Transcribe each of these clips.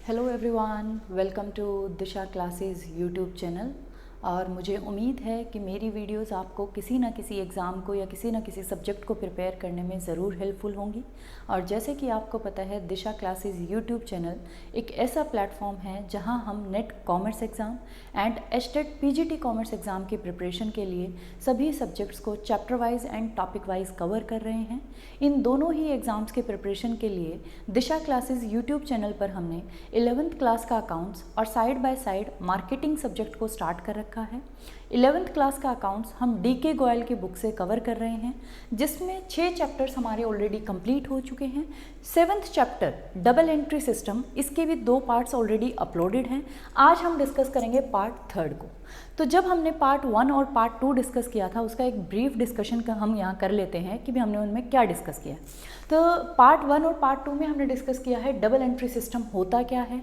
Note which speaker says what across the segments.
Speaker 1: Hello everyone, welcome to Disha classes YouTube channel. और मुझे उम्मीद है कि मेरी वीडियोस आपको किसी न किसी एग्ज़ाम को या किसी न किसी सब्जेक्ट को प्रिपेयर करने में ज़रूर हेल्पफुल होंगी। और जैसे कि आपको पता है, दिशा क्लासेस यूट्यूब चैनल एक ऐसा प्लेटफॉर्म है जहां हम net commerce exam and HTET PGT commerce exam की प्रिपरेशन के लिए सभी सब्जेक्ट्स को chapter wise and topic wise cover कर रहे हैं। इन दोनों ही एग्ज़ाम्स के प्रिपरेशन के लिए दिशा क्लासेस यूट्यूब चैनल पर हमने 11th क्लास का अकाउंट्स और side by side marketing subject को स्टार्ट कर रखा है। 11th क्लास का अकाउंट्स हम डीके गोयल की बुक से कवर कर रहे हैं, जिसमें 6 चैप्टर्स हमारे ऑलरेडी कंप्लीट हो चुके हैं। 7th chapter double entry system, इसके भी 2 पार्ट्स ऑलरेडी अपलोडेड हैं। आज हम डिस्कस करेंगे पार्ट 3 को। तो जब हमने पार्ट 1 और पार्ट 2 डिस्कस किया था, उसका एक ब्रीफ डिस्कशन का हम यहाँ कर लेते हैं कि भी हमने उनमें क्या डिस्कस किया। तो पार्ट 1 और पार्ट 2 में हमने डिस्कस किया है डबल एंट्री सिस्टम होता क्या है।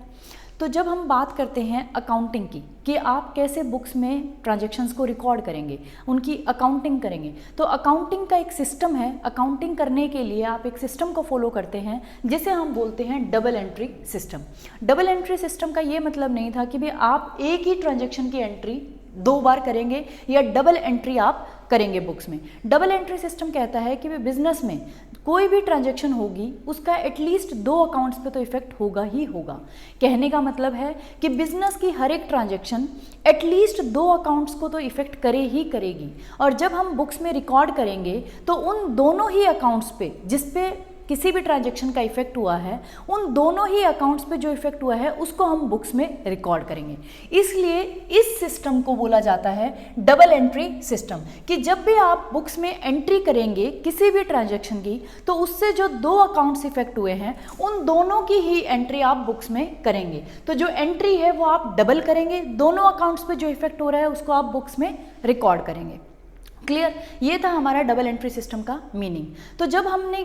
Speaker 1: तो जब हम बात करते हैं अकाउंटिंग की कि आप कैसे बुक्स में ट्रांजैक्शंस को रिकॉर्ड करेंगे, उनकी अकाउंटिंग करेंगे, तो अकाउंटिंग का एक सिस्टम है। अकाउंटिंग करने के लिए आप एक सिस्टम को फॉलो करते हैं जिसे हम बोलते हैं double entry system. Double entry system का ये मतलब नहीं था कि भी आप एक ही ट्रांजैक्शन की एंट्री 2 बार करेंगे या डबल एंट्री आप करेंगे बुक्स में। डबल एंट्री सिस्टम कहता है कि बिजनेस में कोई भी ट्रांजैक्शन होगी उसका एटलीस्ट 2 अकाउंट्स पे तो इफेक्ट होगा ही होगा। कहने का मतलब है कि बिजनेस की हर एक ट्रांजैक्शन एटलीस्ट 2 अकाउंट्स को तो इफेक्ट करे ही करेगी। और जब हम बुक्स में रिकॉर्ड करेंगे तो उन दोनों ही अकाउंट्स पे जिस पे किसी भी ट्रांजैक्शन का इफेक्ट हुआ है, उन दोनों ही अकाउंट्स पे जो इफेक्ट हुआ है उसको हम बुक्स में रिकॉर्ड करेंगे। इसलिए इस सिस्टम को बोला जाता है डबल एंट्री सिस्टम, कि जब भी आप बुक्स में एंट्री करेंगे किसी भी ट्रांजैक्शन की, तो उससे जो 2 अकाउंट्स इफेक्ट हुए हैं उन दोनों की ही एंट्री आप बुक्स में करेंगे। तो जो एंट्री है वो आप डबल करेंगे, दोनों अकाउंट्स पे जो इफेक्ट हो रहा है उसको आप बुक्स में रिकॉर्ड करेंगे। क्लियर? ये था हमारा डबल एंट्री सिस्टम का मीनिंग। तो जब हमने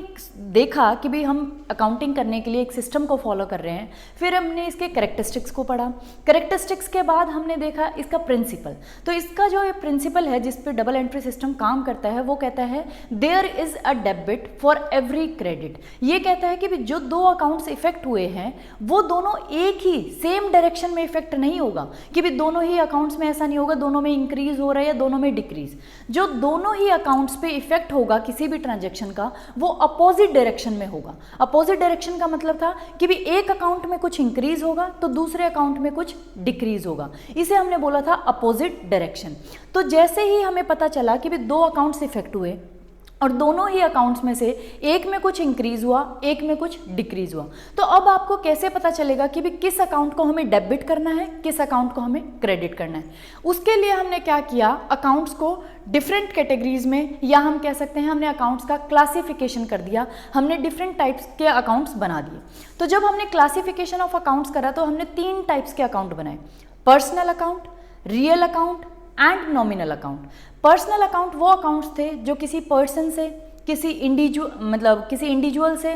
Speaker 1: देखा कि भाई हम अकाउंटिंग करने के लिए एक सिस्टम को फॉलो कर रहे हैं, फिर हमने इसके कैरेक्टरिस्टिक्स को पढ़ा। कैरेक्टरिस्टिक्स के बाद हमने देखा इसका प्रिंसिपल। तो इसका जो ये प्रिंसिपल है जिस पे डबल एंट्री सिस्टम काम करता है, वो कहता है there is a debit for every credit. ये कहता है कि भी जो 2 अकाउंट्स इफेक्ट हुए हैं वो दोनों एक ही सेम डायरेक्शन में इफेक्ट नहीं होगा, कि भी दोनों ही अकाउंट्स में ऐसा नहीं होगा दोनों में इंक्रीज हो रहा है या दोनों में डिक्रीज। जो दोनों ही अकाउंट्स पे इफेक्ट होगा किसी भी ट्रांजैक्शन का, वो अपोजिट डायरेक्शन में होगा। अपोजिट डायरेक्शन का मतलब था कि भी एक अकाउंट में कुछ इंक्रीज होगा तो दूसरे अकाउंट में कुछ डिक्रीज होगा। इसे हमने बोला था अपोजिट डायरेक्शन। तो जैसे ही हमें पता चला कि भी 2 अकाउंट्स इफेक्ट हुए और दोनों ही अकाउंट्स में से एक में कुछ इंक्रीज हुआ, एक में कुछ डिक्रीज हुआ, तो अब आपको कैसे पता चलेगा कि भी किस अकाउंट को हमें डेबिट करना है, किस अकाउंट को हमें क्रेडिट करना है। उसके लिए हमने क्या किया, अकाउंट्स को डिफरेंट कैटेगरीज में, या हम कह सकते हैं हमने अकाउंट्स का क्लासिफिकेशन कर दिया। हमने डिफरेंट टाइप्स के अकाउंट्स बना दिए। तो जब हमने क्लासिफिकेशन ऑफ अकाउंट्स करा तो हमने 3 टाइप्स के अकाउंट बनाए: personal account, real account and nominal account. Personal account वो अकाउंट्स थे जो किसी पर्सन से, किसी इंडिविजुअल से,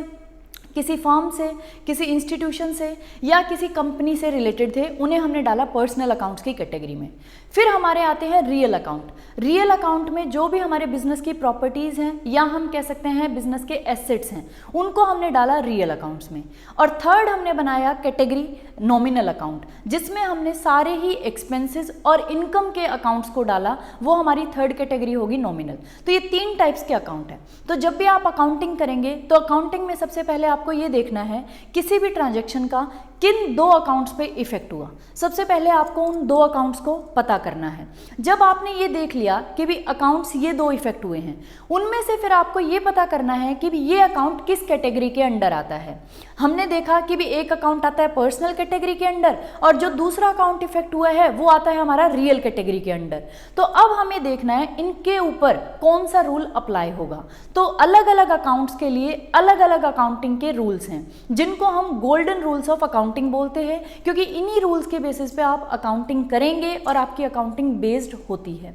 Speaker 1: किसी फर्म से, किसी इंस्टीट्यूशन से या किसी कंपनी से रिलेटेड थे, उन्हें हमने डाला पर्सनल अकाउंट्स की कैटेगरी में। फिर हमारे आते हैं रियल अकाउंट। रियल अकाउंट में जो भी हमारे बिजनेस की प्रॉपर्टीज़ हैं या हम कह सकते हैं बिजनेस के एसेट्स हैं, उनको हमने डाला रियल अकाउंट्स में। और थर्ड हमने बनाया कैटेगरी नॉमिनल अकाउंट, जिसमें हमने सारे ही एक्सपेंसेस और इनकम के अकाउंट्स को डाला। वो हमारी थर्ड कैटेगरी होगी नॉमिनल। तो ये 3 टाइप्स के अकाउंट है। तो जब भी आप अकाउंटिंग करेंगे तो अकाउंटिंग में सबसे पहले आपको ये देखना है किसी भी ट्रांजैक्शन का किन 2 अकाउंट्स पे इफेक्ट हुआ। सबसे पहले आपको उन 2 अकाउंट्स को पता करना है। जब आपने ये देख लिया कि भी अकाउंट्स ये 2 इफेक्ट हुए हैं, उनमें से फिर आपको ये पता करना है कि भी ये अकाउंट किस कैटेगरी के अंडर आता है। हमने देखा कि भी एक अकाउंट आता है पर्सनल कैटेगरी के अंडर और जो दूसरा अकाउंट इफेक्ट हुआ है वो आता है हमारा रियल कैटेगरी के अंडर। तो अब हमें देखना है इनके ऊपर कौन सा रूल अप्लाई होगा। तो अलग अलग अकाउंट्स के लिए अलग अलग अकाउंटिंग के रूल्स हैं, जिनको हम गोल्डन रूल्स ऑफ अकाउंटिंग बोलते हैं, क्योंकि इन्हीं रूल्स के बेसिस पे आप अकाउंटिंग करेंगे और आपकी अकाउंटिंग बेस्ड होती है।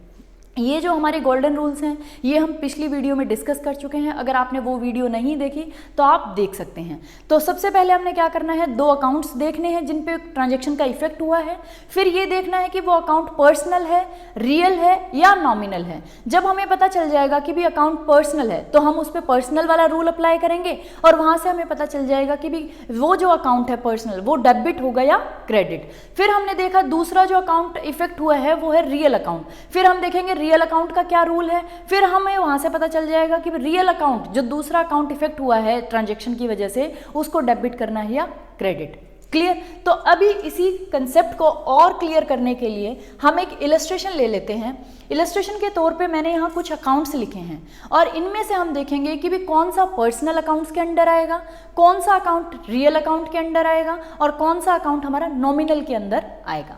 Speaker 1: ये जो हमारे गोल्डन रूल्स हैं ये हम पिछली वीडियो में डिस्कस कर चुके हैं। अगर आपने वो वीडियो नहीं देखी तो आप देख सकते हैं। तो सबसे पहले हमने क्या करना है, 2 अकाउंट्स देखने हैं जिन पे ट्रांजैक्शन का इफेक्ट हुआ है। फिर ये देखना है कि वो अकाउंट पर्सनल है, रियल है या नॉमिनल है। जब हमें पता चल जाएगा कि भी अकाउंट पर्सनल है तो हम उस पर पर्सनल वाला रूल अप्लाई करेंगे और वहाँ से हमें पता चल जाएगा कि भी वो जो अकाउंट है पर्सनल वो डेबिट होगा या क्रेडिट। फिर हमने देखा दूसरा जो अकाउंट इफेक्ट हुआ है वो है रियल अकाउंट। फिर हम देखेंगे रियल अकाउंट का क्या रूल है। फिर हमें वहां से पता चल जाएगा कि रियल अकाउंट जो दूसरा अकाउंट इफेक्ट हुआ है ट्रांजैक्शन की वजह से उसको डेबिट करना है या क्रेडिट। क्लियर? तो अभी इसी कंसेप्ट को और क्लियर करने के लिए हम एक इलस्ट्रेशन ले लेते हैं। इलस्ट्रेशन के तौर पे मैंने यहाँ कुछ अकाउंट्स लिखे हैं और इनमें से हम देखेंगे कि भी कौन सा पर्सनल अकाउंट्स के अंडर आएगा, कौन सा अकाउंट रियल अकाउंट के अंडर आएगा और कौन सा अकाउंट हमारा नॉमिनल के अंदर आएगा।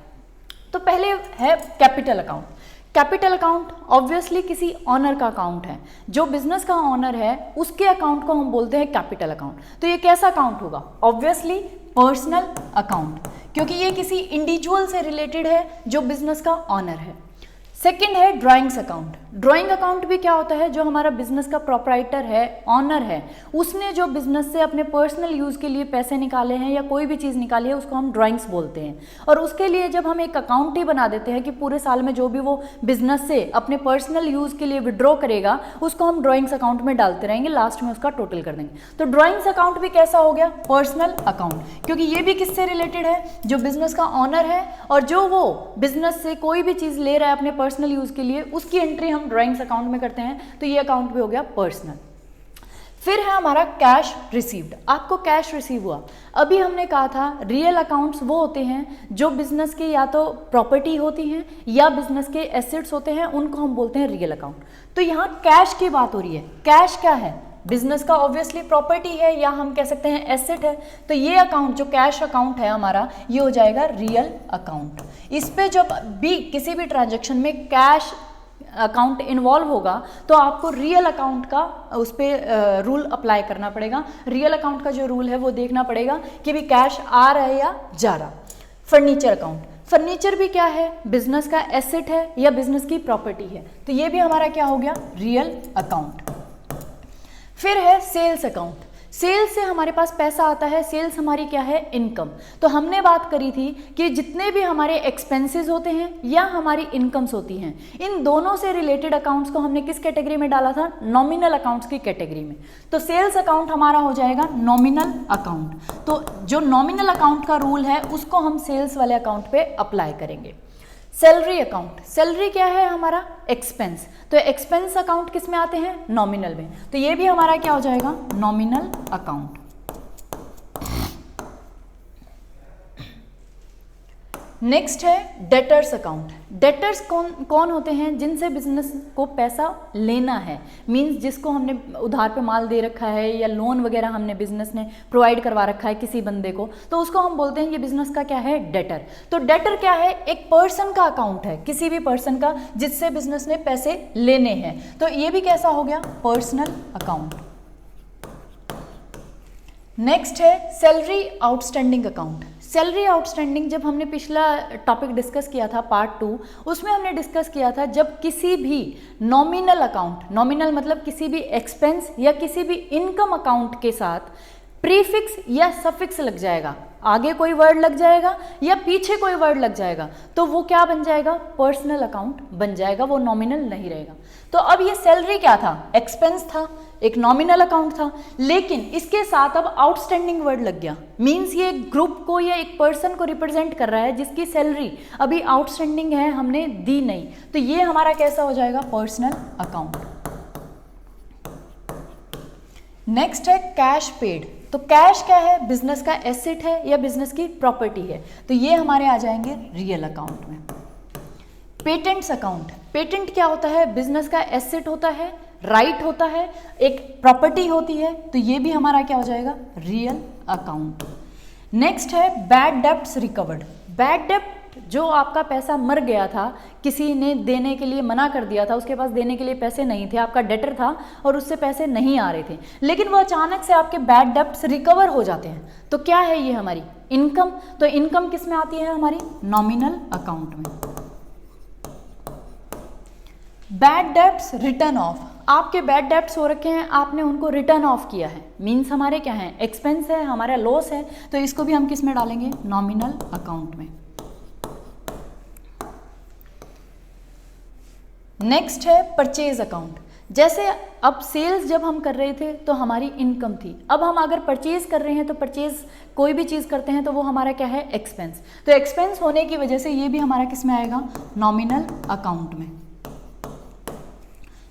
Speaker 1: तो पहले है capital account. Capital account obviously किसी ऑनर का अकाउंट है। जो बिजनेस का ऑनर है उसके अकाउंट को हम बोलते हैं कैपिटल अकाउंट। तो ये कैसा अकाउंट होगा? ऑब्वियसली पर्सनल अकाउंट, क्योंकि ये किसी इंडिविजुअल से रिलेटेड है जो बिजनेस का ऑनर है। सेकेंड है ड्राइंग्स अकाउंट। ड्राइंग अकाउंट भी क्या होता है, जो हमारा बिजनेस का प्रोप्राइटर है, ऑनर है, उसने जो बिजनेस से अपने पर्सनल यूज़ के लिए पैसे निकाले हैं या कोई भी चीज़ निकाली है उसको हम ड्राइंग्स बोलते हैं। और उसके लिए जब हम एक अकाउंट ही बना देते हैं कि पूरे साल में जो भी वो बिजनेस से अपने पर्सनल यूज़ के लिए विड्रॉ करेगा उसको हम ड्राइंग्स अकाउंट में डालते रहेंगे, लास्ट में उसका टोटल कर देंगे। तो ड्राइंग्स अकाउंट भी कैसा हो गया? पर्सनल अकाउंट, क्योंकि ये भी किससे रिलेटेड है? जो बिजनेस का ऑनर है और जो वो बिजनेस से कोई भी चीज़ ले रहा है अपने पर्सनल यूज के लिए उसकी एंट्री हम ड्राइंग्स अकाउंट में करते हैं। तो ये अकाउंट भी हो गया पर्सनल। फिर है हमारा कैश रिसीव्ड। आपको कैश रिसीव हुआ। अभी हमने कहा था रियल अकाउंट्स वो होते हैं जो बिजनेस की या तो प्रॉपर्टी होती हैं या बिजनेस के एसेट्स होते हैं, उनको हम बोलते हैं रियल अकाउंट। तो यहाँ कैश की बात हो रही है। कैश क्या है? बिजनेस का ऑब्वियसली प्रॉपर्टी है या हम कह सकते हैं एसेट है। तो ये अकाउंट जो कैश अकाउंट है हमारा ये हो जाएगा रियल अकाउंट। इस पे जब भी किसी भी ट्रांजैक्शन में कैश अकाउंट इन्वॉल्व होगा तो आपको रियल अकाउंट का उस पर रूल अप्लाई करना पड़ेगा। रियल अकाउंट का जो रूल है वो देखना पड़ेगा कि भी कैश आ रहा है या जा रहा। Furniture account. फर्नीचर भी क्या है? बिजनेस का एसेट है या बिजनेस की प्रॉपर्टी है। तो ये भी हमारा क्या हो गया? Real account. फिर है सेल्स अकाउंट। सेल्स से हमारे पास पैसा आता है। सेल्स हमारी क्या है? इनकम। तो हमने बात करी थी कि जितने भी हमारे एक्सपेंसेस होते हैं या हमारी इनकम्स होती हैं, इन दोनों से रिलेटेड अकाउंट्स को हमने किस कैटेगरी में डाला था? नॉमिनल अकाउंट्स की कैटेगरी में। तो सेल्स अकाउंट हमारा हो जाएगा नॉमिनल अकाउंट। तो जो नॉमिनल अकाउंट का रूल है उसको हम सेल्स वाले अकाउंट पे अप्लाई करेंगे। Salary account. सैलरी क्या है? हमारा एक्सपेंस। तो एक्सपेंस अकाउंट किस में आते हैं? नॉमिनल में। तो ये भी हमारा क्या हो जाएगा? Nominal account. नेक्स्ट है डेटर्स अकाउंट। डेटर्स कौन होते हैं? जिनसे बिजनेस को पैसा लेना है, मींस जिसको हमने उधार पे माल दे रखा है या लोन वगैरह हमने बिजनेस ने प्रोवाइड करवा रखा है किसी बंदे को, तो उसको हम बोलते हैं ये बिजनेस का क्या है? डेटर। तो डेटर क्या है? एक पर्सन का अकाउंट है, किसी भी पर्सन का जिससे बिजनेस ने पैसे लेने हैं। तो ये भी कैसा हो गया? Personal account. नेक्स्ट है salary outstanding account. Salary outstanding जब हमने पिछला टॉपिक डिस्कस किया था पार्ट 2, उसमें हमने डिस्कस किया था जब किसी भी नॉमिनल अकाउंट, नॉमिनल मतलब किसी भी एक्सपेंस या किसी भी इनकम अकाउंट के साथ प्रीफिक्स या सफिक्स लग जाएगा, आगे कोई वर्ड लग जाएगा या पीछे कोई वर्ड लग जाएगा, तो वो क्या बन जाएगा? पर्सनल अकाउंट बन जाएगा, वो नॉमिनल नहीं रहेगा। तो अब ये सैलरी क्या था? एक्सपेंस था, एक नॉमिनल अकाउंट था, लेकिन इसके साथ अब आउटस्टैंडिंग वर्ड लग गया। मींस ये एक ग्रुप को या एक पर्सन को रिप्रेजेंट कर रहा है जिसकी सैलरी अभी आउटस्टैंडिंग है, हमने दी नहीं। तो ये हमारा कैसा हो जाएगा? Personal account. नेक्स्ट है कैश पेड। तो कैश क्या है? बिजनेस का एसेट है या बिजनेस की प्रॉपर्टी है, तो ये हमारे आ जाएंगे रियल अकाउंट में। Patents account. पेटेंट क्या होता है? बिजनेस का एसेट होता है, राइट होता है, एक प्रॉपर्टी होती है, तो ये भी हमारा क्या हो जाएगा? Real account. नेक्स्ट है बैड डेब्ट्स रिकवर्ड। बैड डेब्ट जो आपका पैसा मर गया था, किसी ने देने के लिए मना कर दिया था, उसके पास देने के लिए पैसे नहीं थे, आपका डेटर था और उससे पैसे नहीं आ रहे थे, लेकिन वो अचानक से आपके बैड डेब्ट्स रिकवर हो जाते हैं, तो क्या है ये? हमारी इनकम। तो इनकम किस में आती है? हमारी नॉमिनल अकाउंट में। बैड डेब्ट्स रिटर्न ऑफ, आपके बैड डेब्ट्स हो रखे हैं, आपने उनको रिटर्न ऑफ किया है, मीन्स हमारे क्या है, एक्सपेंस है, हमारा लॉस है, तो इसको भी हम किस में डालेंगे, नॉमिनल अकाउंट में। नेक्स्ट है परचेज अकाउंट। जैसे अब सेल्स जब हम कर रहे थे तो हमारी इनकम थी, अब हम अगर परचेज कर रहे हैं तो परचेज कोई भी चीज़ करते हैं तो वो हमारा क्या है, एक्सपेंस, तो एक्सपेंस होने की वजह से ये भी हमारा किस में आएगा, नॉमिनल अकाउंट में।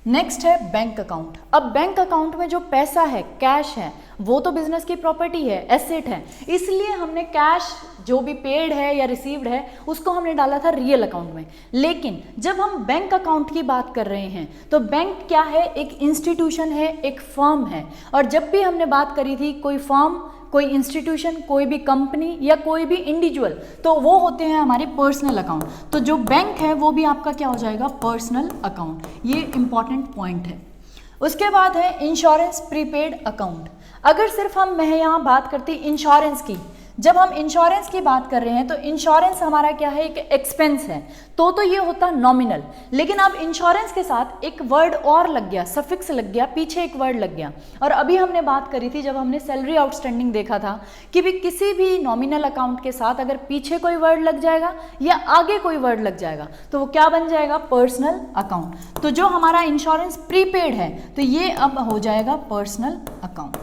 Speaker 1: नेक्स्ट है बैंक अकाउंट। अब बैंक अकाउंट में जो पैसा है, कैश है, वो तो बिजनेस की प्रॉपर्टी है, एसेट है, इसलिए हमने कैश जो भी पेड है या रिसीव्ड है उसको हमने डाला था रियल अकाउंट में। लेकिन जब हम बैंक अकाउंट की बात कर रहे हैं तो बैंक क्या है, एक इंस्टीट्यूशन है, एक फर्म है, और जब भी हमने बात करी थी कोई फर्म, कोई इंस्टीट्यूशन, कोई भी कंपनी या कोई भी इंडिविजुअल, तो वो होते हैं हमारे पर्सनल अकाउंट। तो जो बैंक है वो भी आपका क्या हो जाएगा, पर्सनल अकाउंट। ये इंपॉर्टेंट पॉइंट है। उसके बाद है इंश्योरेंस प्रीपेड अकाउंट। अगर सिर्फ मैं यहाँ बात करती इंश्योरेंस की, जब हम इंश्योरेंस की बात कर रहे हैं तो इंश्योरेंस हमारा क्या है, एक एक्सपेंस है, तो ये होता नॉमिनल। लेकिन अब इंश्योरेंस के साथ एक वर्ड और लग गया, सफिक्स लग गया, पीछे एक वर्ड लग गया। और अभी हमने बात करी थी जब हमने सैलरी आउटस्टैंडिंग देखा था कि भी किसी भी नॉमिनल अकाउंट के साथ अगर पीछे कोई वर्ड लग जाएगा या आगे कोई वर्ड लग जाएगा तो वो क्या बन जाएगा, पर्सनल अकाउंट। तो जो हमारा इंश्योरेंस प्रीपेड है तो ये अब हो जाएगा पर्सनल अकाउंट।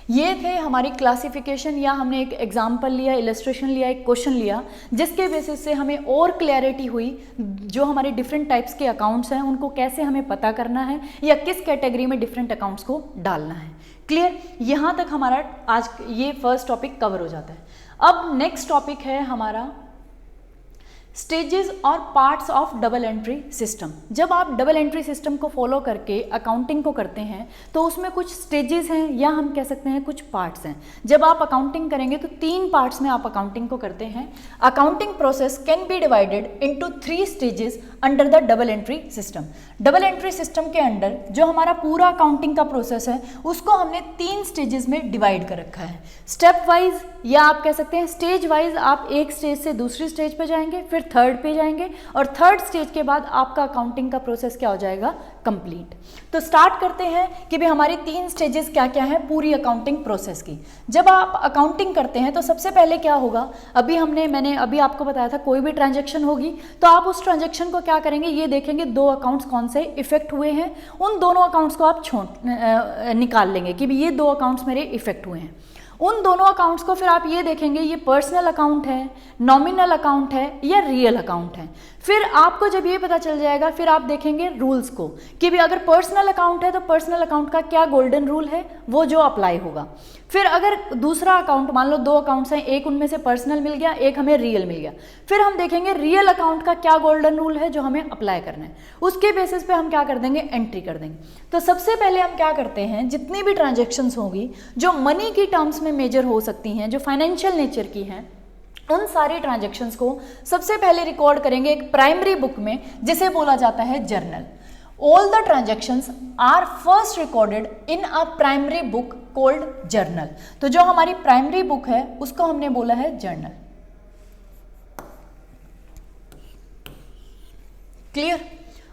Speaker 1: ये थे हमारी क्लासिफिकेशन, या हमने एक एग्जाम्पल लिया, इलस्ट्रेशन लिया, एक क्वेश्चन लिया, जिसके बेसिस से हमें और क्लैरिटी हुई जो हमारे डिफरेंट टाइप्स के अकाउंट्स हैं उनको कैसे हमें पता करना है या किस कैटेगरी में डिफरेंट अकाउंट्स को डालना है। क्लियर, यहाँ तक हमारा आज ये फर्स्ट टॉपिक कवर हो जाता है। अब नेक्स्ट टॉपिक है हमारा स्टेजेस और parts of double entry system. जब आप डबल एंट्री सिस्टम को फॉलो करके अकाउंटिंग को करते हैं तो उसमें कुछ स्टेजेस हैं या हम कह सकते हैं कुछ पार्ट्स हैं। जब आप अकाउंटिंग करेंगे तो 3 पार्ट्स में आप अकाउंटिंग को करते हैं। Accounting process can be divided into 3 stages under the double entry system. Double entry system के अंडर जो हमारा पूरा अकाउंटिंग का प्रोसेस है उसको हमने 3 स्टेजेस में डिवाइड कर रखा है। स्टेप वाइज या आप कह सकते हैं स्टेज वाइज, आप एक स्टेज से दूसरी स्टेज पे जाएंगे, फिर थर्ड पे जाएंगे, और थर्ड स्टेज के बाद आपका अकाउंटिंग का प्रोसेस क्या हो जाएगा, कंप्लीट। तो स्टार्ट करते हैं कि भाई हमारी 3 स्टेजेस क्या क्या है पूरी अकाउंटिंग प्रोसेस की। जब आप अकाउंटिंग करते हैं तो सबसे पहले क्या होगा, मैंने अभी आपको बताया था कोई भी ट्रांजैक्शन होगी तो आप उस ट्रांजैक्शन को क्या करेंगे, ये देखेंगे 2 अकाउंट्स कौन से इफेक्ट हुए हैं, उन दोनों अकाउंट्स को आप निकाल लेंगे कि ये 2 अकाउंट्स मेरे इफेक्ट हुए हैं। उन दोनों अकाउंट्स को फिर आप ये देखेंगे ये पर्सनल अकाउंट है, नॉमिनल अकाउंट है या रियल अकाउंट है। फिर आपको जब ये पता चल जाएगा फिर आप देखेंगे रूल्स को कि भी अगर पर्सनल अकाउंट है तो पर्सनल अकाउंट का क्या गोल्डन रूल है वो जो अप्लाई होगा। फिर अगर दूसरा अकाउंट, मान लो 2 अकाउंट्स हैं, एक उनमें से पर्सनल मिल गया, एक हमें रियल मिल गया, फिर हम देखेंगे रियल अकाउंट का क्या गोल्डन रूल है जो हमें अप्लाई करना है। उसके बेसिस पे हम क्या कर देंगे, एंट्री कर देंगे। तो सबसे पहले हम क्या करते हैं, जितनी भी ट्रांजेक्शन्स होंगी जो मनी की टर्म्स में मेजर हो सकती हैं, जो फाइनेंशियल नेचर की हैं, उन सारी ट्रांजैक्शंस को सबसे पहले रिकॉर्ड करेंगे एक प्राइमरी बुक में जिसे बोला जाता है journal. All the transactions are first recorded in a primary book called journal। तो जो हमारी प्राइमरी बुक है उसको हमने बोला है जर्नल। क्लियर।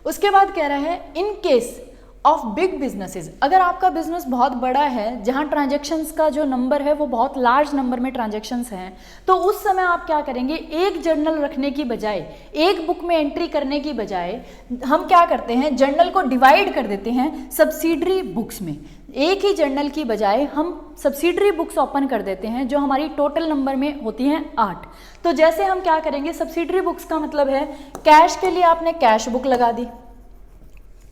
Speaker 1: उसके बाद कह रहा है in case of big businesses, अगर आपका बिजनेस बहुत बड़ा है जहां ट्रांजैक्शंस का जो नंबर है वो बहुत लार्ज नंबर में ट्रांजैक्शंस हैं, तो उस समय आप क्या करेंगे, एक जर्नल रखने की बजाय, एक बुक में एंट्री करने की बजाय हम क्या करते हैं, जर्नल को डिवाइड कर देते हैं सब्सिडरी बुक्स में। एक ही जर्नल की बजाय हम सब्सिडरी बुक्स ओपन कर देते हैं जो हमारी टोटल नंबर में होती हैं 8। तो जैसे हम क्या करेंगे, सब्सिडरी बुक्स का मतलब है कैश के लिए आपने कैश बुक लगा दी,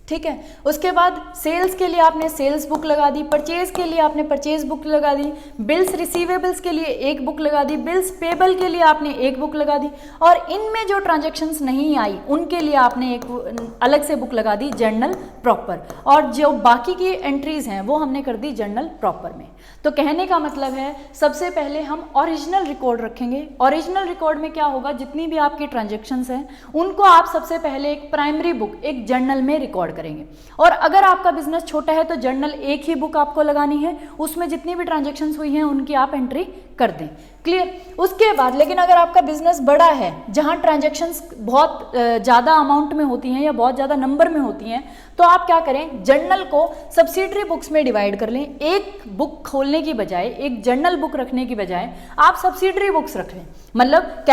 Speaker 1: ठीक है। उसके बाद सेल्स के लिए आपने सेल्स बुक लगा दी, परचेज के लिए आपने परचेज बुक लगा दी, बिल्स रिसीवेबल्स के लिए एक बुक लगा दी, बिल्स पेबल के लिए आपने एक बुक लगा दी, और इनमें जो ट्रांजैक्शंस नहीं आई उनके लिए आपने एक अलग से बुक लगा दी जर्नल प्रॉपर, और जो बाकी की एंट्रीज हैं वो हमने कर दी जर्नल प्रॉपर में। तो कहने का मतलब है सबसे पहले हम ओरिजिनल रिकॉर्ड रखेंगे। ओरिजिनल रिकॉर्ड में क्या होगा, जितनी भी आपकी ट्रांजैक्शंस हैं उनको आप सबसे पहले एक प्राइमरी बुक, एक जर्नल में रिकॉर्ड करेंगे। और अगर आपका बिजनेस छोटा है तो जर्नल एक ही बुक आपको लगानी है, उसमें जितनी भी ट्रांजैक्शंस हुई हैं उनकी आप एंट्री कर दें। क्लियर। उसके बाद लेकिन अगर आपका बिजनेस बड़ा है जहां ट्रांजैक्शंस बहुत ज़्यादा अमाउंट में होती हैं या बहुत ज़्यादा नंबर में होती हैं, तो आप क्या करें, जर्नल को सब्सिडरी बुक्स में डिवाइड कर लें। एक बुक खोलने की बजाय, एक जर्नल बुक रखने की बजाय आप सब्सिडरी बुक्स रख लें। मतलब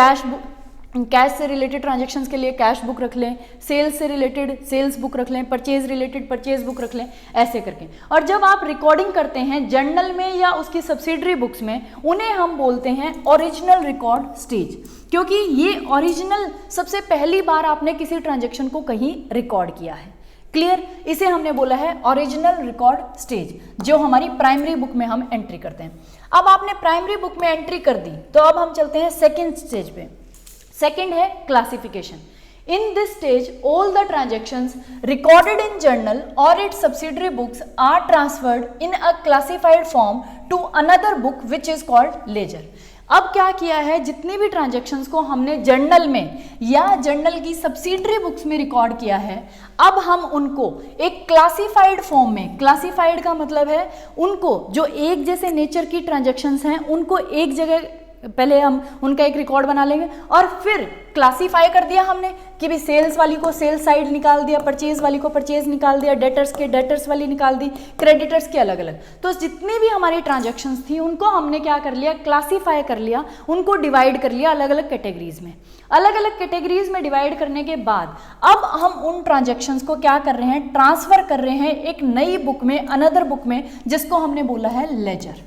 Speaker 1: कैश से रिलेटेड ट्रांजैक्शंस के लिए कैश बुक रख लें, सेल्स से रिलेटेड सेल्स बुक रख लें, परचेज रिलेटेड परचेज बुक रख लें, ऐसे करके। और जब आप रिकॉर्डिंग करते हैं जर्नल में या उसकी सब्सिडरी बुक्स में, उन्हें हम बोलते हैं ओरिजिनल रिकॉर्ड स्टेज, क्योंकि ये ओरिजिनल सबसे पहली बार आपने किसी ट्रांजैक्शन को कहीं रिकॉर्ड किया है। क्लियर। इसे हमने बोला है ओरिजिनल रिकॉर्ड स्टेज, जो हमारी प्राइमरी बुक में हम एंट्री करते हैं। अब आपने प्राइमरी बुक में एंट्री कर दी, तो अब हम चलते हैं सेकेंड स्टेज पे। सेकेंड है classification. In this stage, all the transactions recorded in journal or its subsidiary books are transferred in a classified form to another book which is called ledger. अब क्या किया है, जितनी भी ट्रांजैक्शंस को हमने जर्नल में या जर्नल की सब्सिडरी बुक्स में रिकॉर्ड किया है, अब हम उनको एक क्लासिफाइड फॉर्म में, क्लासिफाइड का मतलब है उनको जो एक जैसे नेचर की ट्रांजैक्शंस हैं उनको एक जगह पहले हम उनका एक रिकॉर्ड बना लेंगे और फिर क्लासिफाई कर दिया हमने कि भी सेल्स वाली को सेल्स साइड निकाल दिया, परचेज वाली को परचेज निकाल दिया, डेटर्स के डेटर्स वाली निकाल दी, क्रेडिटर्स के अलग अलग। तो जितनी भी हमारी ट्रांजैक्शंस थी उनको हमने क्या कर लिया, क्लासिफाई कर लिया, उनको डिवाइड कर लिया अलग अलग कैटेगरीज में। अलग अलग कैटेगरीज में डिवाइड करने के बाद अब हम उन ट्रांजैक्शंस को क्या कर रहे हैं, ट्रांसफर कर रहे हैं एक नई बुक में, अनदर बुक में, जिसको हमने बोला है लेजर।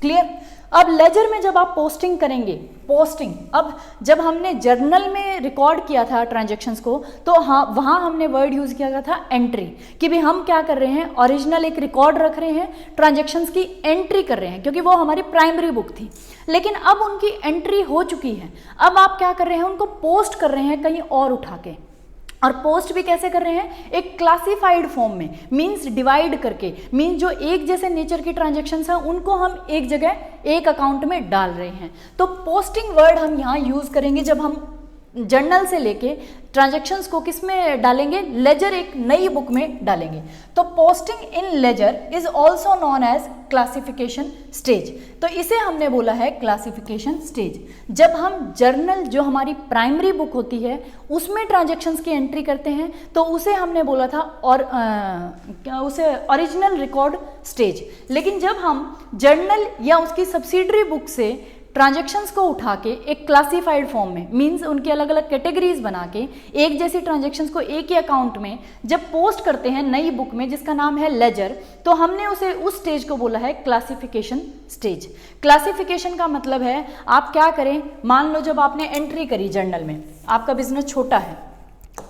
Speaker 1: क्लियर। अब लेजर में जब आप पोस्टिंग करेंगे, पोस्टिंग, अब जब हमने जर्नल में रिकॉर्ड किया था ट्रांजैक्शंस को, तो हाँ वहाँ हमने वर्ड यूज़ किया था एंट्री, कि भी हम क्या कर रहे हैं, ओरिजिनल एक रिकॉर्ड रख रहे हैं, ट्रांजैक्शंस की एंट्री कर रहे हैं, क्योंकि वो हमारी प्राइमरी बुक थी। लेकिन अब उनकी एंट्री हो चुकी है, अब आप क्या कर रहे हैं, उनको पोस्ट कर रहे हैं कहीं और उठा के। और पोस्ट भी कैसे कर रहे हैं, एक क्लासिफाइड फॉर्म में, मींस डिवाइड करके, मींस जो एक जैसे नेचर की ट्रांजैक्शंस हैं उनको हम एक जगह एक अकाउंट में डाल रहे हैं। तो पोस्टिंग वर्ड हम यहाँ यूज करेंगे जब हम जर्नल से लेके ट्रांजैक्शंस को किस में डालेंगे, लेजर एक नई बुक में डालेंगे। तो posting in ledger is also known as classification stage. तो इसे हमने बोला है क्लासिफिकेशन स्टेज। जब हम जर्नल जो हमारी प्राइमरी बुक होती है उसमें ट्रांजैक्शंस की एंट्री करते हैं तो उसे हमने बोला था और उसे ओरिजिनल रिकॉर्ड स्टेज। लेकिन जब हम जर्नल या उसकी सब्सिडरी बुक से ट्रांजैक्शंस को उठा के एक क्लासिफाइड फॉर्म में, मींस उनकी अलग अलग कैटेगरीज बना के एक जैसी ट्रांजैक्शंस को एक ही अकाउंट में जब पोस्ट करते हैं नई बुक में जिसका नाम है लेजर, तो हमने उसे उस स्टेज को बोला है क्लासिफिकेशन स्टेज। क्लासिफिकेशन का मतलब है आप क्या करें, मान लो जब आपने एंट्री करी जर्नल में, आपका बिजनेस छोटा है,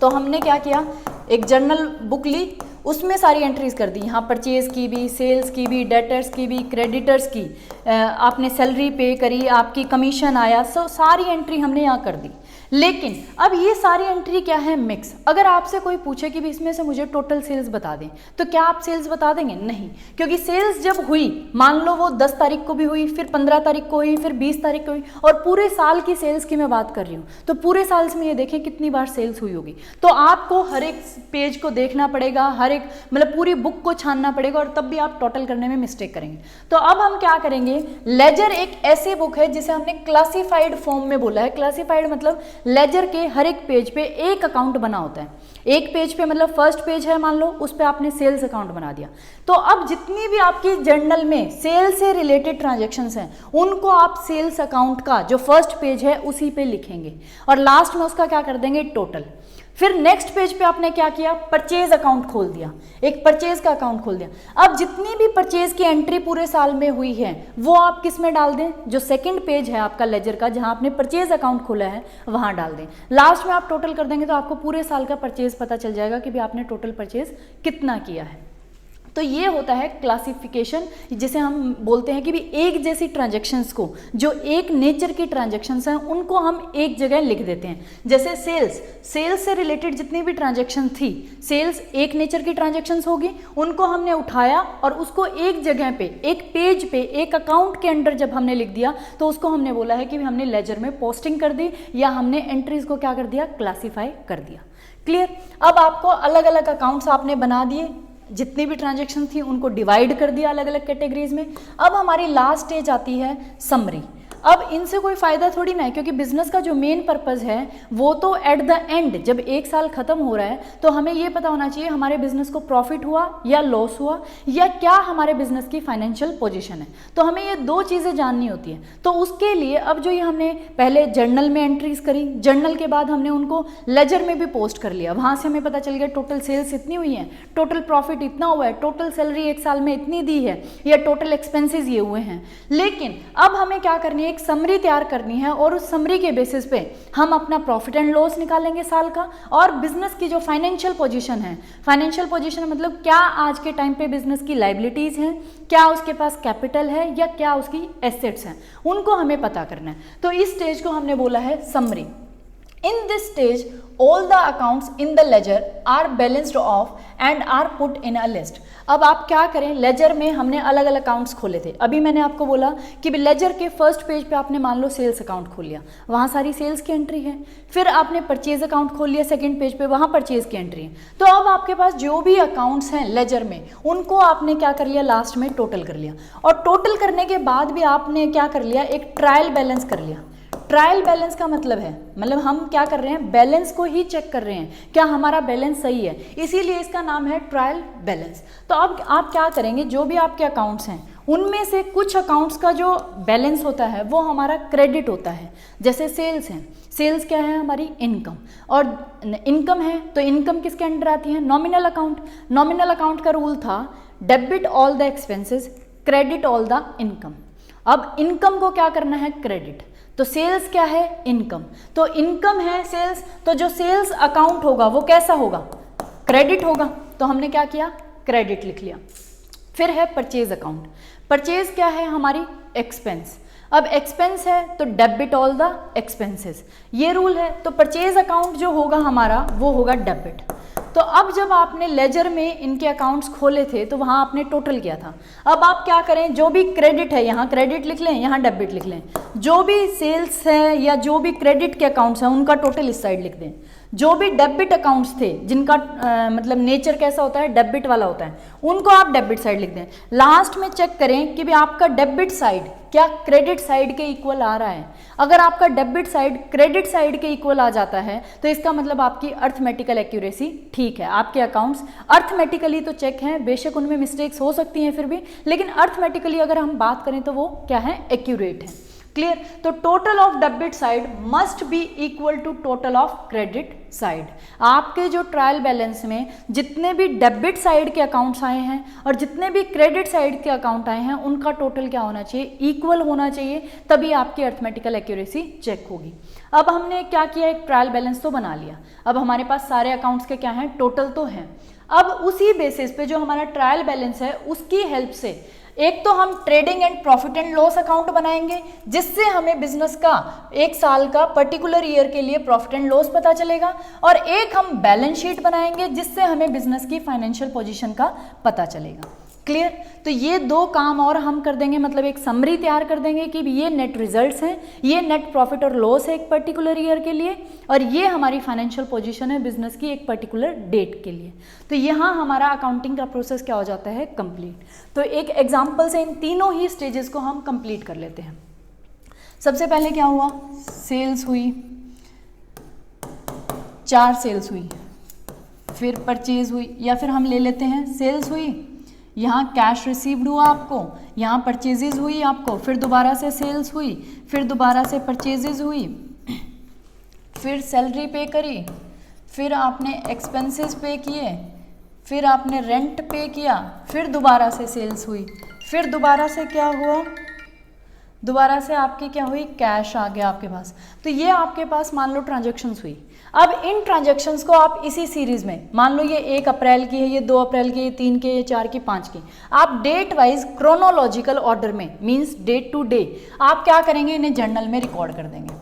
Speaker 1: तो हमने क्या किया, एक जर्नल बुक ली, उसमें सारी एंट्रीज कर दी, यहाँ परचेज की भी, सेल्स की भी, डेटर्स की भी, क्रेडिटर्स की, आपने सैलरी पे करी, आपकी कमीशन आया, सो सारी एंट्री हमने यहाँ कर दी। लेकिन अब ये सारी एंट्री क्या है, मिक्स। अगर आपसे कोई पूछे कि भी इसमें से मुझे टोटल सेल्स बता दें, तो क्या आप सेल्स बता देंगे? नहीं, क्योंकि सेल्स जब हुई, मान लो वो 10 तारीख को भी हुई, फिर 15 तारीख को हुई, फिर 20 तारीख को हुई, और पूरे साल की सेल्स की मैं बात कर रही हूँ, तो पूरे साल में ये देखें कितनी बार सेल्स हुई होगी। तो आपको हर एक पेज को देखना पड़ेगा, हर एक मतलब पूरी बुक को छानना पड़ेगा, और तब भी आप टोटल करने में मिस्टेक करेंगे। तो अब हम क्या करेंगे, लेजर एक ऐसी बुक है जिसे हमने क्लासिफाइड फॉर्म में बोला है। क्लासिफाइड मतलब लेजर के हर एक पेज पे एक अकाउंट बना होता है। एक पेज पे मतलब फर्स्ट पेज है मान लो, उस पे आपने सेल्स अकाउंट बना दिया, तो अब जितनी भी आपकी जर्नल में सेल्स से रिलेटेड ट्रांजैक्शंस हैं उनको आप सेल्स अकाउंट का जो फर्स्ट पेज है उसी पे लिखेंगे, और लास्ट में उसका क्या कर देंगे, टोटल। फिर नेक्स्ट पेज पे आपने क्या किया, परचेज अकाउंट खोल दिया, एक परचेज का अकाउंट खोल दिया। अब जितनी भी परचेज की एंट्री पूरे साल में हुई है वो आप किस में डाल दें, जो सेकंड पेज है आपका लेजर का, जहां आपने परचेज अकाउंट खोला है वहां डाल दें। लास्ट में आप टोटल कर देंगे तो आपको पूरे साल का परचेज पता चल जाएगा कि भी आपने टोटल परचेज कितना किया है। तो ये होता है क्लासिफिकेशन, जिसे हम बोलते हैं कि भी एक जैसी ट्रांजैक्शंस को, जो एक नेचर की ट्रांजैक्शंस हैं उनको हम एक जगह लिख देते हैं। जैसे सेल्स से रिलेटेड जितनी भी ट्रांजैक्शन थी, सेल्स एक नेचर की ट्रांजैक्शंस होगी, उनको हमने उठाया और उसको एक जगह पे, एक पेज पे, एक अकाउंट के अंडर जब हमने लिख दिया तो उसको हमने बोला है कि हमने लेजर में पोस्टिंग कर दी, या हमने एंट्रीज को क्या कर दिया, क्लासीफाई कर दिया। क्लियर। अब आपको अलग अलग अकाउंट्स आपने बना दिए, जितनी भी ट्रांजैक्शन थी उनको डिवाइड कर दिया अलग अलग कैटेगरीज में। अब हमारी लास्ट स्टेज आती है समरी। अब इनसे कोई फ़ायदा थोड़ी ना है, क्योंकि बिजनेस का जो मेन पर्पज़ है वो तो एट द एंड जब एक साल ख़त्म हो रहा है तो हमें ये पता होना चाहिए हमारे बिजनेस को प्रॉफिट हुआ या लॉस हुआ, या क्या हमारे बिजनेस की फाइनेंशियल पोजीशन है। तो हमें ये दो चीज़ें जाननी होती है। तो उसके लिए अब जो ये हमने पहले जर्नल में एंट्रीज करी, जर्नल के बाद हमने उनको लेजर में भी पोस्ट कर लिया, वहाँ से हमें पता चल गया टोटल सेल्स इतनी हुई है, टोटल प्रॉफिट इतना हुआ है, टोटल सैलरी एक साल में इतनी दी है, या टोटल एक्सपेंसेस ये हुए हैं। लेकिन अब हमें क्या करनी है, एक समरी तैयार करनी है, और उस समरी के बेसिस पे हम अपना प्रॉफिट एंड लॉस निकालेंगे साल का, और बिजनेस की जो फाइनेंशियल पोजीशन है, फाइनेंशियल पोजीशन मतलब क्या आज के टाइम पे बिजनेस की लाइबिलिटीज हैं, क्या उसके पास कैपिटल है, या क्या उसकी एसेट्स हैं, उनको हमें पता करना है। तो इस स्टेज को हमने बोला है summary. In this stage, all the accounts in the ledger are balanced off and are put in a list. अब आप क्या करें, लेजर में हमने अलग अलग अकाउंट्स खोले थे। अभी मैंने आपको बोला कि लेजर के फर्स्ट पेज पे आपने मान लो सेल्स अकाउंट खोल लिया, वहाँ सारी सेल्स की एंट्री है। फिर आपने परचेज अकाउंट खोल लिया सेकंड पेज पे, वहाँ परचेज की एंट्री है। तो अब आपके पास जो भी अकाउंट्स हैं लेजर में, उनको आपने क्या कर लिया, लास्ट में टोटल कर लिया। और टोटल करने के बाद भी आपने क्या कर लिया, एक ट्रायल बैलेंस कर लिया। ट्रायल बैलेंस का मतलब है, मतलब हम क्या कर रहे हैं, बैलेंस को ही चेक कर रहे हैं, क्या हमारा बैलेंस सही है, इसीलिए इसका नाम है ट्रायल बैलेंस। तो अब आप क्या करेंगे, जो भी आपके अकाउंट्स हैं उनमें से कुछ अकाउंट्स का जो बैलेंस होता है वो हमारा क्रेडिट होता है। जैसे सेल्स हैं, सेल्स क्या है, हमारी इनकम, और इनकम है तो इनकम किसके अंडर आती है, नॉमिनल अकाउंट। नॉमिनल अकाउंट का रूल था debit all the expenses, credit all the income. अब इनकम को क्या करना है, क्रेडिट। तो सेल्स क्या है, इनकम, तो इनकम है सेल्स, तो जो सेल्स अकाउंट होगा वो कैसा होगा, क्रेडिट होगा। तो हमने क्या किया, क्रेडिट लिख लिया। फिर है परचेज अकाउंट, परचेज क्या है, हमारी एक्सपेंस। अब एक्सपेंस है तो डेबिट ऑल द एक्सपेंसेस, ये रूल है। तो परचेज अकाउंट जो होगा हमारा वो होगा डेबिट। तो अब जब आपने लेजर में इनके अकाउंट्स खोले थे तो वहाँ आपने टोटल किया था। अब आप क्या करें, जो भी क्रेडिट है यहाँ क्रेडिट लिख लें, यहाँ डेबिट लिख लें। जो भी सेल्स है या जो भी क्रेडिट के अकाउंट्स हैं उनका टोटल इस साइड लिख दें। जो भी डेबिट अकाउंट्स थे जिनका मतलब नेचर कैसा होता है, डेबिट वाला होता है, उनको आप डेबिट साइड लिख दें। लास्ट में चेक करें कि भी आपका डेबिट साइड क्या क्रेडिट साइड के इक्वल आ रहा है। अगर आपका डेबिट साइड क्रेडिट साइड के इक्वल आ जाता है तो इसका मतलब आपकी अर्थमेटिकल एक्यूरेसी ठीक है, आपके अकाउंट्स अर्थमेटिकली तो चेक हैं, बेशक उनमें मिस्टेक्स हो सकती हैं फिर भी, लेकिन अर्थमेटिकली अगर हम बात करें तो वो क्या है, एक्यूरेट है। क्लियर। तो total of debit side must be equal to total of credit side. आपके जो ट्रायल बैलेंस में जितने भी डेबिट साइड के अकाउंट्स आए हैं और जितने भी क्रेडिट साइड के अकाउंट आए हैं उनका टोटल क्या होना चाहिए, इक्वल होना चाहिए, तभी आपकी अर्थमेटिकल एक्यूरेसी चेक होगी। अब हमने क्या किया, एक ट्रायल बैलेंस तो बना लिया। अब हमारे पास सारे अकाउंट्स के क्या हैं, टोटल तो हैं। अब उसी बेसिस पे जो हमारा ट्रायल बैलेंस है उसकी हेल्प से एक तो हम trading and profit and loss account बनाएंगे, जिससे हमें बिजनेस का एक साल का पर्टिकुलर ईयर के लिए प्रॉफिट एंड लॉस पता चलेगा, और एक हम बैलेंस शीट बनाएंगे जिससे हमें बिजनेस की फाइनेंशियल पोजीशन का पता चलेगा। क्लियर। तो ये दो काम और हम कर देंगे, मतलब एक समरी तैयार कर देंगे कि ये नेट रिजल्ट्स हैं, ये नेट प्रॉफिट और लॉस है एक पर्टिकुलर ईयर के लिए, और ये हमारी फाइनेंशियल पोजीशन है बिजनेस की एक पर्टिकुलर डेट के लिए। तो यहाँ हमारा अकाउंटिंग का प्रोसेस क्या हो जाता है, कंप्लीट। तो एक एग्जाम्पल से इन तीनों ही स्टेजेस को हम कंप्लीट कर लेते हैं। सबसे पहले क्या हुआ, सेल्स हुई, 4 सेल्स हुई, फिर परचेज हुई, या फिर हम ले लेते हैं सेल्स हुई, यहाँ कैश रिसीव्ड हुआ आपको, यहाँ परचेजेज हुई आपको, फिर दोबारा से सेल्स हुई, फिर दोबारा से परचेजेज हुई, फिर सैलरी पे करी, फिर आपने एक्सपेंसेस पे किए, फिर आपने रेंट पे किया, फिर दोबारा से सेल्स हुई, फिर दोबारा से क्या हुआ, दोबारा से आपकी क्या हुई, कैश आ गया आपके पास। तो ये आपके पास मान लो ट्रांजैक्शंस हुई। अब इन ट्रांजैक्शंस को आप इसी सीरीज में, मान लो ये 1 अप्रैल की है, ये 2 अप्रैल की, ये 3 के, ये 4 की, 5 की, आप डेट वाइज क्रोनोलॉजिकल ऑर्डर में, मींस डेट टू डे, आप क्या करेंगे, इन्हें जर्नल में रिकॉर्ड कर देंगे।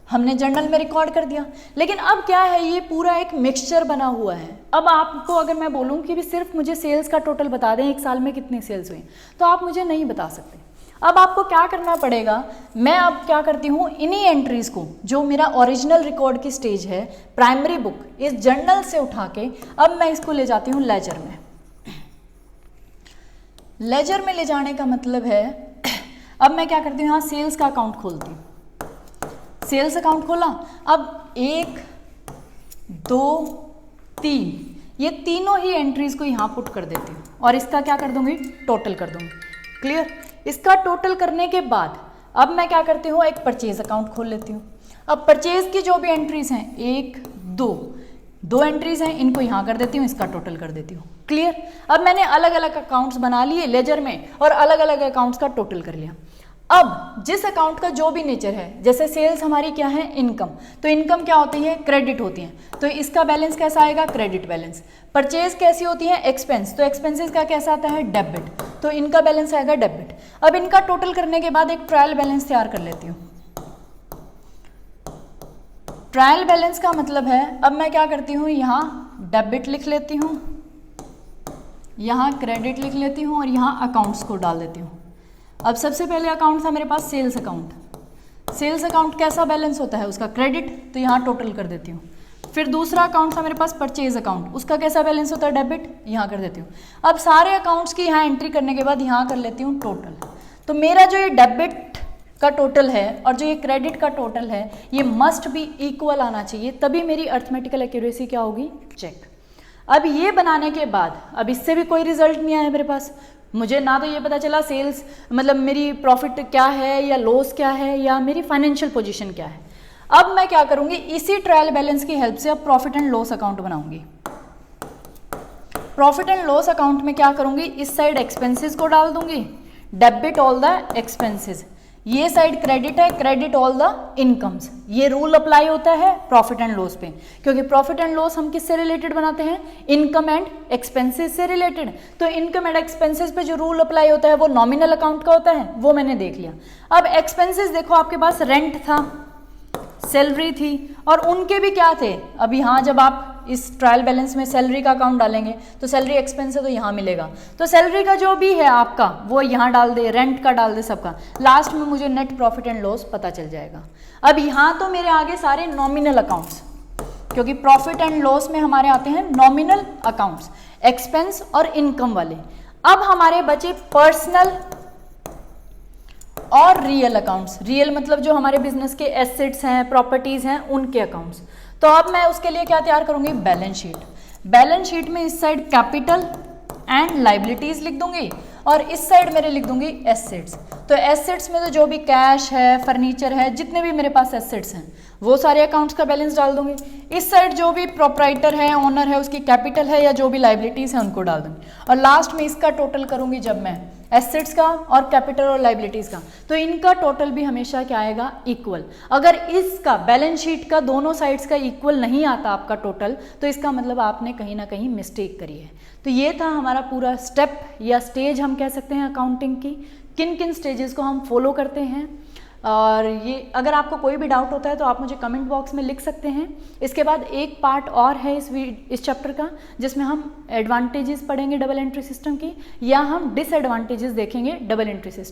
Speaker 1: हमने जर्नल में रिकॉर्ड कर दिया, लेकिन अब क्या है, ये पूरा एक मिक्सचर बना हुआ है। अब आपको अगर मैं बोलूँ कि भी सिर्फ मुझे सेल्स का टोटल बता दें, एक साल में कितनी सेल्स हुई, तो आप मुझे नहीं बता सकते। अब आपको क्या करना पड़ेगा, मैं अब क्या करती हूँ, इन्हीं एंट्रीज को जो मेरा ओरिजिनल रिकॉर्ड की स्टेज है प्राइमरी बुक इस जर्नल से उठा के अब मैं इसको ले जाती हूँ लेजर में। लेजर में ले जाने का मतलब है अब मैं क्या करती हूँ, यहाँ सेल्स का अकाउंट खोलती हूँ। सेल्स अकाउंट खोला, अब 1 2 3 ये तीनों ही एंट्रीज को यहाँ पुट कर देती हूँ और इसका क्या कर दूंगी, टोटल कर दूंगी। क्लियर। इसका टोटल करने के बाद अब मैं क्या करती हूँ, एक परचेज अकाउंट खोल लेती हूँ। अब परचेज की जो भी एंट्रीज हैं 1 2 एंट्रीज हैं, इनको यहाँ कर देती हूँ, इसका टोटल कर देती हूँ। क्लियर। अब मैंने अलग अलग अकाउंट्स बना लिए लेजर में और अलग अलग अकाउंट्स का टोटल कर लिया। अब जिस अकाउंट का जो भी नेचर है, जैसे सेल्स हमारी क्या है, इनकम, तो इनकम क्या होती है, क्रेडिट होती है, तो इसका बैलेंस कैसा आएगा, क्रेडिट बैलेंस। परचेज कैसी होती है, एक्सपेंस, तो एक्सपेंसेस का कैसा आता है, डेबिट, तो इनका बैलेंस आएगा डेबिट। अब इनका टोटल करने के बाद एक ट्रायल बैलेंस तैयार कर लेती हूँ। ट्रायल बैलेंस का मतलब है अब मैं क्या करती हूँ, यहाँ डेबिट लिख लेती हूँ, यहाँ क्रेडिट लिख लेती हूँ और यहाँ अकाउंट्स को डाल देती हूँ। अब सबसे पहले अकाउंट था मेरे पास सेल्स अकाउंट। सेल्स अकाउंट कैसा बैलेंस होता है, उसका क्रेडिट, तो यहाँ टोटल कर देती हूँ। फिर दूसरा अकाउंट था मेरे पास परचेज अकाउंट, उसका कैसा बैलेंस होता है, डेबिट, यहाँ कर देती हूँ। अब सारे अकाउंट्स की यहाँ एंट्री करने के बाद यहाँ कर लेती हूँ टोटल। तो मेरा जो ये डेबिट का टोटल है और जो ये क्रेडिट का टोटल है ये मस्ट बी इक्वल आना चाहिए, तभी मेरी अर्थमेटिकल एक्यूरेसी क्या होगी, चेक। अब ये बनाने के बाद अब इससे भी कोई रिजल्ट नहीं आया मेरे पास, मुझे ना तो ये पता चला सेल्स मतलब मेरी प्रॉफिट क्या है या लॉस क्या है या मेरी फाइनेंशियल पोजीशन क्या है। अब मैं क्या करूंगी, इसी ट्रायल बैलेंस की हेल्प से अब प्रॉफिट एंड लॉस अकाउंट बनाऊंगी। प्रॉफिट एंड लॉस अकाउंट में क्या करूंगी, इस साइड एक्सपेंसेस को डाल दूंगी, डेबिट ऑल द एक्सपेंसेस, ये साइड क्रेडिट है, क्रेडिट ऑल द इनकम्स। ये रूल अप्लाई होता है प्रॉफिट एंड लॉस पे, क्योंकि प्रॉफिट एंड लॉस हम किससे रिलेटेड बनाते हैं, इनकम एंड एक्सपेंसेस से रिलेटेड। तो इनकम एंड एक्सपेंसेस पे जो रूल अप्लाई होता है वो नॉमिनल अकाउंट का होता है, वो मैंने देख लिया। अब एक्सपेंसेस देखो, आपके पास रेंट था, सैलरी थी और उनके भी क्या थे। अब यहाँ जब आप इस ट्रायल बैलेंस में सैलरी का अकाउंट डालेंगे तो सैलरी एक्सपेंस है तो यहाँ मिलेगा, तो सैलरी का जो भी है आपका वो यहाँ डाल दे, रेंट का डाल दे, सबका, लास्ट में मुझे नेट प्रॉफिट एंड लॉस पता चल जाएगा। अब यहाँ तो मेरे आगे सारे नॉमिनल अकाउंट्स, क्योंकि प्रॉफिट एंड लॉस में हमारे आते हैं नॉमिनल अकाउंट्स, एक्सपेंस और इनकम वाले। अब हमारे बचे पर्सनल और रियल अकाउंट्स। रियल मतलब जो हमारे बिजनेस के एसेट्स हैं, प्रॉपर्टीज हैं, उनके अकाउंट्स। तो अब मैं उसके लिए क्या तैयार करूंगी, बैलेंस शीट। बैलेंस शीट में इस साइड कैपिटल एंड लाइबिलिटीज लिख दूंगी और इस साइड मेरे लिख दूंगी एसेट्स। तो एसेट्स में तो जो भी कैश है, फर्नीचर है, जितने भी मेरे पास एसेट्स हैं वो सारे अकाउंट्स का बैलेंस डाल दूंगी। इस साइड जो भी प्रोप्राइटर है, ओनर है, उसकी कैपिटल है या जो भी लाइबिलिटीज है उनको डाल दूंगी और लास्ट में इसका टोटल करूंगी जब मैं एसेट्स का और कैपिटल और लाइबिलिटीज का, तो इनका टोटल भी हमेशा क्या आएगा, इक्वल। अगर इसका बैलेंस शीट का दोनों साइड्स का इक्वल नहीं आता आपका टोटल, तो इसका मतलब आपने कहीं ना कहीं मिस्टेक करी है। तो ये था हमारा पूरा स्टेप या स्टेज हम कह सकते हैं अकाउंटिंग की, किन किन स्टेजेस को हम फॉलो करते हैं। और ये अगर आपको कोई भी डाउट होता है तो आप मुझे कमेंट बॉक्स में लिख सकते हैं। इसके बाद एक पार्ट और है इस चैप्टर का, जिसमें हम एडवांटेजेस पढ़ेंगे डबल एंट्री सिस्टम की, या हम डिसएडवांटेजेस देखेंगे डबल एंट्री सिस्टम।